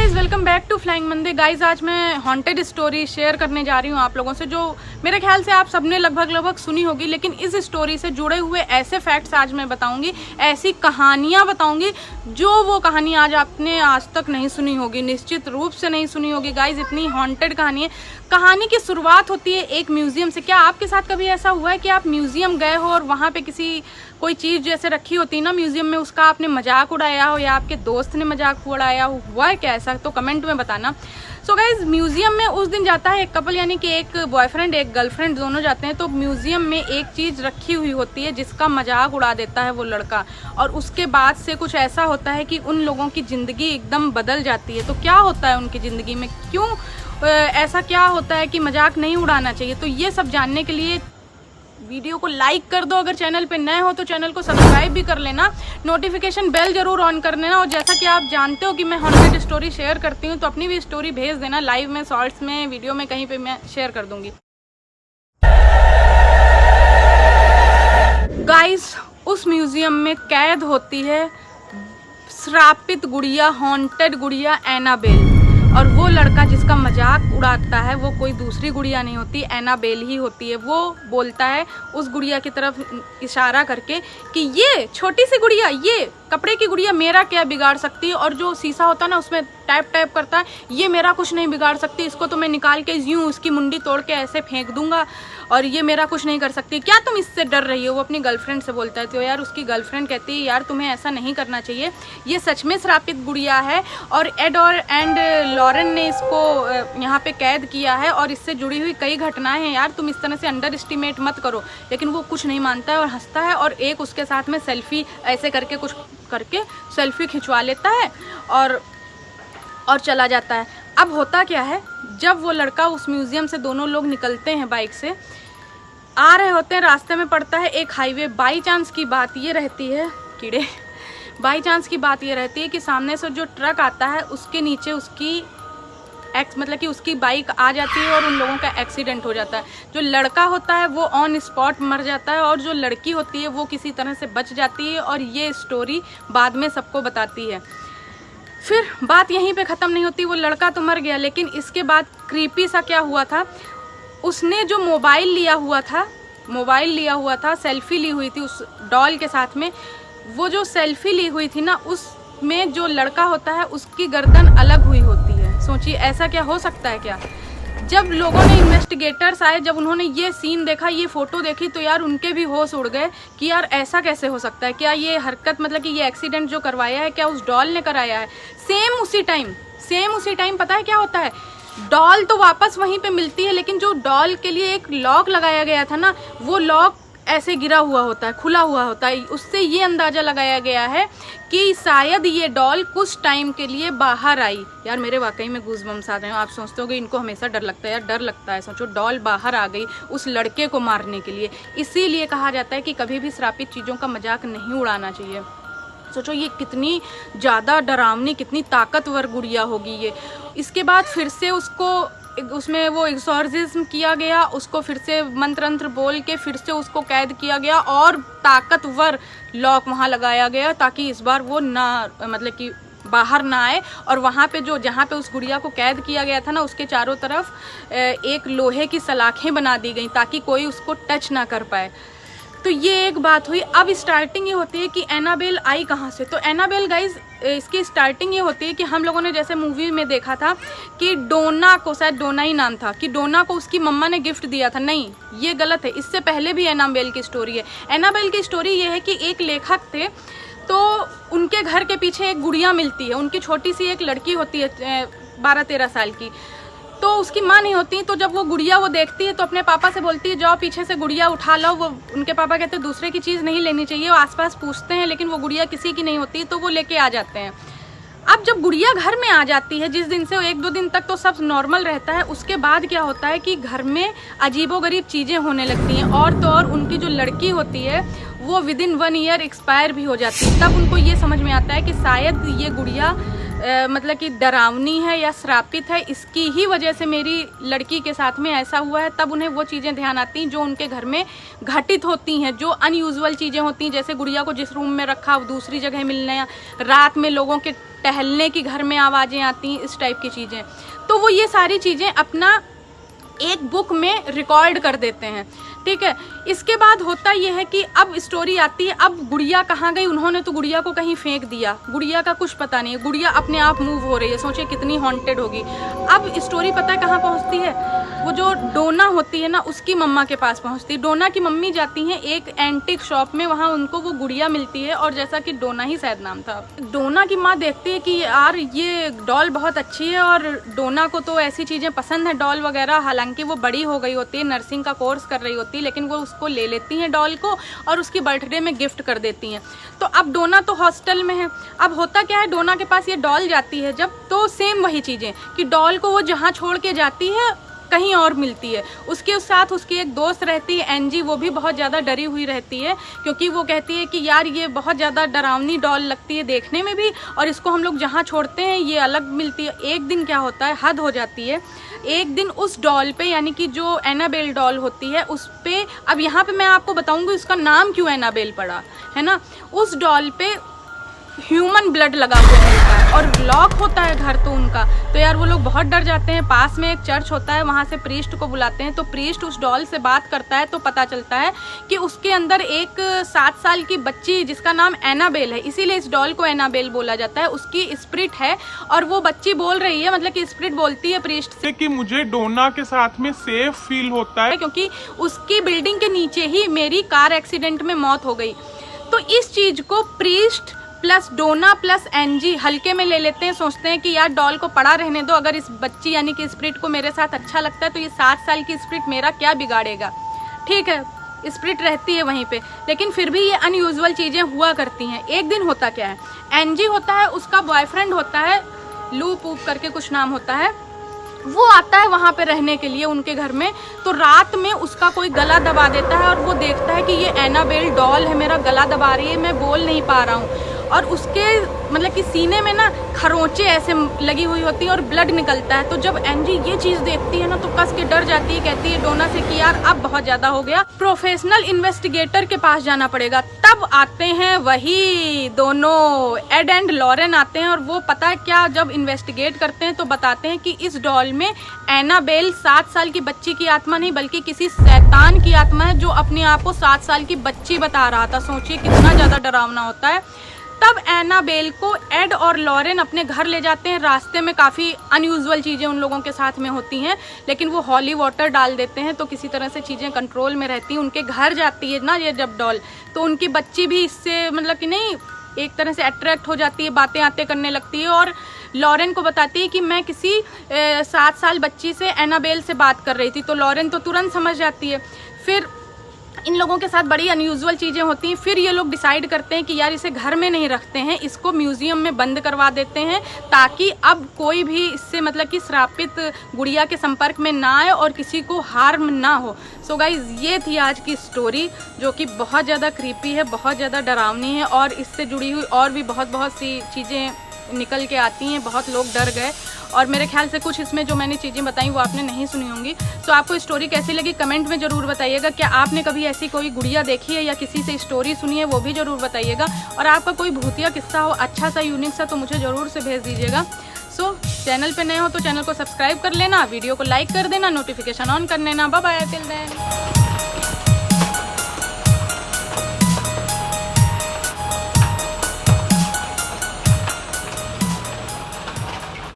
Guys welcome back to flying मंदिर। Guys आज मैं हॉन्टेड स्टोरी शेयर करने जा रही हूँ आप लोगों से, जो मेरे ख्याल से आप सबने लगभग सुनी होगी। लेकिन इस स्टोरी से जुड़े हुए ऐसे फैक्ट्स आज मैं बताऊंगी, ऐसी कहानियाँ बताऊंगी जो वो कहानी आज आपने आज तक नहीं सुनी होगी, निश्चित रूप से नहीं सुनी होगी। गाइज इतनी हॉन्टेड कहानी है। कहानी की शुरुआत होती है एक म्यूजियम से। क्या आपके साथ कभी ऐसा हुआ है कि आप म्यूजियम गए हो और वहाँ पे कोई चीज़ जैसे रखी होती है ना म्यूजियम में, उसका आपने मजाक उड़ाया हो या आपके दोस्त ने मजाक उड़ाया हो? हुआ है क्या ऐसा? तो कमेंट में बताना। सो गाइज म्यूजियम में उस दिन जाता है एक कपल, यानी कि एक बॉयफ्रेंड एक गर्लफ्रेंड दोनों जाते हैं। तो म्यूजियम में एक चीज़ रखी हुई होती है जिसका मजाक उड़ा देता है वो लड़का, और उसके बाद से कुछ ऐसा होता है कि उन लोगों की ज़िंदगी एकदम बदल जाती है। तो क्या होता है उनकी ज़िंदगी में, क्यों ऐसा क्या होता है कि मजाक नहीं उड़ाना चाहिए? तो ये सब जानने के लिए वीडियो को लाइक कर दो, अगर चैनल पे नए हो तो चैनल को सब्सक्राइब भी कर लेना, नोटिफिकेशन बेल जरूर ऑन कर लेना। और जैसा कि आप जानते हो कि मैं हॉन्टेड स्टोरी शेयर करती हूँ, तो अपनी भी स्टोरी भेज देना, लाइव में, शॉर्ट्स में, वीडियो में, कहीं पे मैं शेयर कर दूंगी। गाइस उस म्यूजियम में कैद होती है श्रापित गुड़िया, हॉन्टेड गुड़िया एनाबेल। और वो लड़का जिसका मजाक उड़ाता है वो कोई दूसरी गुड़िया नहीं होती, एनाबेल ही होती है। वो बोलता है उस गुड़िया की तरफ इशारा करके कि ये छोटी सी गुड़िया, ये कपड़े की गुड़िया मेरा क्या बिगाड़ सकती है, और जो शीशा होता है ना उसमें टैप टैप करता है, ये मेरा कुछ नहीं बिगाड़ सकती, इसको तो मैं निकाल के यूं उसकी मुंडी तोड़ के ऐसे फेंक दूंगा और ये मेरा कुछ नहीं कर सकती। क्या तुम इससे डर रही हो? वो अपनी गर्लफ्रेंड से बोलता है। तो यार उसकी गर्लफ्रेंड कहती है यार तुम्हें ऐसा नहीं करना चाहिए, ये सच में श्रापित गुड़िया है और एड और एंड लॉरेन ने इसको यहाँ पे कैद किया है और इससे जुड़ी हुई कई घटनाएं हैं, यार तुम इस तरह से अंडर एस्टिमेट मत करो। लेकिन वो कुछ नहीं मानता है और हंसता है, और एक उसके साथ में सेल्फी ऐसे करके कुछ करके सेल्फी खिंचवा लेता है और चला जाता है। अब होता क्या है, जब वो लड़का उस म्यूजियम से दोनों लोग निकलते हैं, बाइक से आ रहे होते हैं, रास्ते में पड़ता है एक हाईवे। बाई चांस की बात ये रहती है बाई चांस की बात ये रहती है कि सामने से जो ट्रक आता है उसके नीचे उसकी मतलब कि उसकी बाइक आ जाती है और उन लोगों का एक्सीडेंट हो जाता है। जो लड़का होता है वो ऑन स्पॉट मर जाता है और जो लड़की होती है वो किसी तरह से बच जाती है, और ये स्टोरी बाद में सबको बताती है। फिर बात यहीं पे ख़त्म नहीं होती, वो लड़का तो मर गया, लेकिन इसके बाद क्रीपी सा क्या हुआ था, उसने जो मोबाइल लिया हुआ था, सेल्फी ली हुई थी उस डॉल के साथ में, वो जो सेल्फी ली हुई थी ना उसमें जो लड़का होता है उसकी गर्दन अलग हुई होती है। सोचिए ऐसा क्या हो सकता है क्या? जब लोगों ने, इन्वेस्टिगेटर्स आए, जब उन्होंने ये सीन देखा, ये फ़ोटो देखी, तो यार उनके भी होश उड़ गए कि यार ऐसा कैसे हो सकता है? क्या ये हरकत, मतलब कि ये एक्सीडेंट जो करवाया है क्या उस डॉल ने कराया है? सेम उसी टाइम पता है क्या होता है, डॉल तो वापस वहीं पे मिलती है, लेकिन जो डॉल के लिए एक लॉक लगाया गया था ना, वो लॉक ऐसे गिरा हुआ होता है, खुला हुआ होता है। उससे ये अंदाज़ा लगाया गया है कि शायद ये डॉल कुछ टाइम के लिए बाहर आई। यार मेरे वाकई में गूज़बम्स आ रहे हैं। आप सोचते होगे इनको हमेशा डर लगता है, यार डर लगता है। सोचो डॉल बाहर आ गई उस लड़के को मारने के लिए। इसीलिए कहा जाता है कि कभी भी श्रापित चीज़ों का मजाक नहीं उड़ाना चाहिए। सोचो ये कितनी ज़्यादा डरावनी, कितनी ताकतवर गुड़िया होगी ये। इसके बाद फिर से उसमें वो एक्सॉर्सिज्म किया गया, उसको फिर से मंत्र बोल के फिर से उसको कैद किया गया और ताकतवर लॉक वहाँ लगाया गया ताकि इस बार वो ना, मतलब कि बाहर ना आए। और वहाँ पे जहाँ पे उस गुड़िया को कैद किया गया था ना, उसके चारों तरफ एक लोहे की सलाखें बना दी गई ताकि कोई उसको टच ना कर पाए। तो ये एक बात हुई। अब स्टार्टिंग ये होती है कि एनाबेल आई कहाँ से? तो एनाबेल गाइज इसकी स्टार्टिंग ये होती है कि हम लोगों ने जैसे मूवी में देखा था कि डोना को, शायद डोना ही नाम था, कि डोना को उसकी मम्मा ने गिफ्ट दिया था। नहीं, ये गलत है। इससे पहले भी एनाबेल की स्टोरी है। एनाबेल की स्टोरी ये है कि एक लेखक थे, तो उनके घर के पीछे एक गुड़िया मिलती है। उनकी छोटी सी एक लड़की होती है 12-13 साल की, तो उसकी माँ नहीं होती। तो जब वो गुड़िया वो देखती है तो अपने पापा से बोलती है जाओ पीछे से गुड़िया उठा लो। वो उनके पापा कहते हैं दूसरे की चीज़ नहीं लेनी चाहिए। वो आसपास पूछते हैं लेकिन वो गुड़िया किसी की नहीं होती, तो वो लेके आ जाते हैं। अब जब गुड़िया घर में आ जाती है, जिस दिन से 1-2 दिन तक तो सब नॉर्मल रहता है, उसके बाद क्या होता है कि घर में अजीबोगरीब चीज़ें होने लगती हैं। और तो और उनकी जो लड़की होती है वो विदिन 1 ईयर एक्सपायर भी हो जाती है। तब उनको ये समझ में आता है कि शायद ये गुड़िया मतलब कि डरावनी है या श्रापित है, इसकी ही वजह से मेरी लड़की के साथ में ऐसा हुआ है। तब उन्हें वो चीज़ें ध्यान आती हैं जो उनके घर में घटित होती हैं, जो अनयूजुअल चीज़ें होती हैं, जैसे गुड़िया को जिस रूम में रखा दूसरी जगह मिलने, रात में लोगों के टहलने की घर में आवाज़ें आती हैं, इस टाइप की चीज़ें। तो वो ये सारी चीज़ें अपना एक बुक में रिकॉर्ड कर देते हैं, ठीक है। इसके बाद होता यह है कि अब स्टोरी आती है, अब गुड़िया कहाँ गई, उन्होंने तो गुड़िया को कहीं फेंक दिया, गुड़िया का कुछ पता नहीं है, गुड़िया अपने आप मूव हो रही है, सोचिए कितनी हॉन्टेड होगी। अब स्टोरी पता है कहाँ पहुँचती है, वो जो डोना होती है ना उसकी मम्मा के पास पहुँचती है। डोना की मम्मी जाती हैं एक एंटीक शॉप में, वहाँ उनको वो गुड़िया मिलती है, और जैसा कि डोना ही शायद नाम था। डोना की माँ देखती है कि यार ये डॉल बहुत अच्छी है, और डोना को तो ऐसी चीज़ें पसंद है डॉल वगैरह, हालांकि वो बड़ी हो गई होती है, नर्सिंग का कोर्स कर रही होती है, लेकिन वो उसको ले लेती हैं डॉल को और उसकी बर्थडे में गिफ्ट कर देती हैं। तो अब डोना तो हॉस्टल में है, अब होता क्या है, डोना के पास ये डॉल जाती है जब, तो सेम वही चीज़ें कि डॉल को वो जहाँ छोड़ के जाती है कहीं और मिलती है। उसके साथ उसकी एक दोस्त रहती है एनजी, वो भी बहुत ज़्यादा डरी हुई रहती है, क्योंकि वो कहती है कि यार ये बहुत ज़्यादा डरावनी डॉल लगती है देखने में भी, और इसको हम लोग जहाँ छोड़ते हैं ये अलग मिलती है। एक दिन क्या होता है, हद हो जाती है, एक दिन उस डॉल पे, यानी कि जो एनाबेल डॉल होती है उस पे, अब यहाँ पे मैं आपको बताऊँगी उसका नाम क्यों एनाबेल पड़ा है ना, उस डॉल पे ह्यूमन ब्लड लगा हुआ मिलता है और लॉक होता है घर तो उनका। तो यार वो लोग बहुत डर जाते हैं। पास में एक चर्च होता है, वहाँ से प्रीस्ट को बुलाते हैं, तो प्रीस्ट उस डॉल से बात करता है, तो पता चलता है कि उसके अंदर एक 7 साल की बच्ची जिसका नाम एनाबेल है, इसीलिए इस डॉल को एनाबेल बोला जाता है, उसकी स्पिरिट है। और वो बच्ची बोल रही है, मतलब कि स्पिरिट बोलती है प्रीस्ट से कि मुझे डोना के साथ में सेफ फील होता है, क्योंकि उसकी बिल्डिंग के नीचे ही मेरी कार एक्सीडेंट में मौत हो गई। तो इस चीज़ को प्रीस्ट प्लस डोना प्लस एनजी हल्के में ले लेते हैं, सोचते हैं कि यार डॉल को पड़ा रहने दो, अगर इस बच्ची यानी कि स्पिरिट को मेरे साथ अच्छा लगता है तो ये 7 साल की स्पिरिट मेरा क्या बिगाड़ेगा, ठीक है। स्पिरिट रहती है वहीं पे, लेकिन फिर भी ये अनयूजुअल चीज़ें हुआ करती हैं। एक दिन होता क्या है, एनजी होता है, उसका बॉयफ्रेंड होता है, लूप ऊप करके कुछ नाम होता है, वो आता है वहाँ पे रहने के लिए उनके घर में। तो रात में उसका कोई गला दबा देता है और वो देखता है कि ये एनाबेल डॉल है, मेरा गला दबा रही है, मैं बोल नहीं पा रहा हूँ, और उसके मतलब कि सीने में ना खरोंचे ऐसे लगी हुई होती है और ब्लड निकलता है। तो जब एनजी ये चीज़ देखती है ना तो कस के डर जाती है, कहती है डोना से कि यार अब बहुत ज़्यादा हो गया, प्रोफेशनल इन्वेस्टिगेटर के पास जाना पड़ेगा। तब आते हैं वही दोनों, एड एंड लॉरेन आते हैं, और वो पता है क्या, जब इन्वेस्टिगेट करते हैं तो बताते हैं कि इस डॉल में एनाबेल 7 साल की बच्ची की आत्मा नहीं बल्कि किसी शैतान की आत्मा है, जो अपने आप को 7 साल की बच्ची बता रहा था। सोचिए कितना ज़्यादा डरावना होता है। तब एनाबेल को एड और लॉरेन अपने घर ले जाते हैं। रास्ते में काफ़ी अनयूजुअल चीज़ें उन लोगों के साथ में होती हैं, लेकिन वो हॉली वाटर डाल देते हैं तो किसी तरह से चीज़ें कंट्रोल में रहती हैं। उनके घर जाती है ना ये जब डॉल, तो उनकी बच्ची भी इससे मतलब कि नहीं एक तरह से अट्रैक्ट हो जाती है, बातें आते करने लगती है, और लॉरेन को बताती है कि मैं किसी 7 साल बच्ची से एनाबेल से बात कर रही थी। तो लॉरेन तो तुरंत समझ जाती है। फिर इन लोगों के साथ बड़ी अनयूजुअल चीज़ें होती हैं। फिर ये लोग डिसाइड करते हैं कि यार इसे घर में नहीं रखते हैं, इसको म्यूज़ियम में बंद करवा देते हैं, ताकि अब कोई भी इससे मतलब कि श्रापित गुड़िया के संपर्क में ना आए और किसी को हार्म ना हो। सो गाइज ये थी आज की स्टोरी, जो कि बहुत ज़्यादा क्रीपी है, बहुत ज़्यादा डरावनी है, और इससे जुड़ी हुई और भी बहुत सी चीज़ें निकल के आती हैं। बहुत लोग डर गए, और मेरे ख्याल से कुछ इसमें जो मैंने चीज़ें बताई वो आपने नहीं सुनी होंगी। तो आपको स्टोरी कैसी लगी कमेंट में ज़रूर बताइएगा। क्या आपने कभी ऐसी कोई गुड़िया देखी है या किसी से स्टोरी सुनी है, वो भी ज़रूर बताइएगा। और आपका कोई भूतिया किस्सा हो अच्छा सा, यूनिक सा, तो मुझे ज़रूर से भेज दीजिएगा। सो चैनल पे नए हो तो चैनल को सब्सक्राइब कर लेना, वीडियो को लाइक कर देना, नोटिफिकेशन ऑन कर लेना। Bye bye, till then.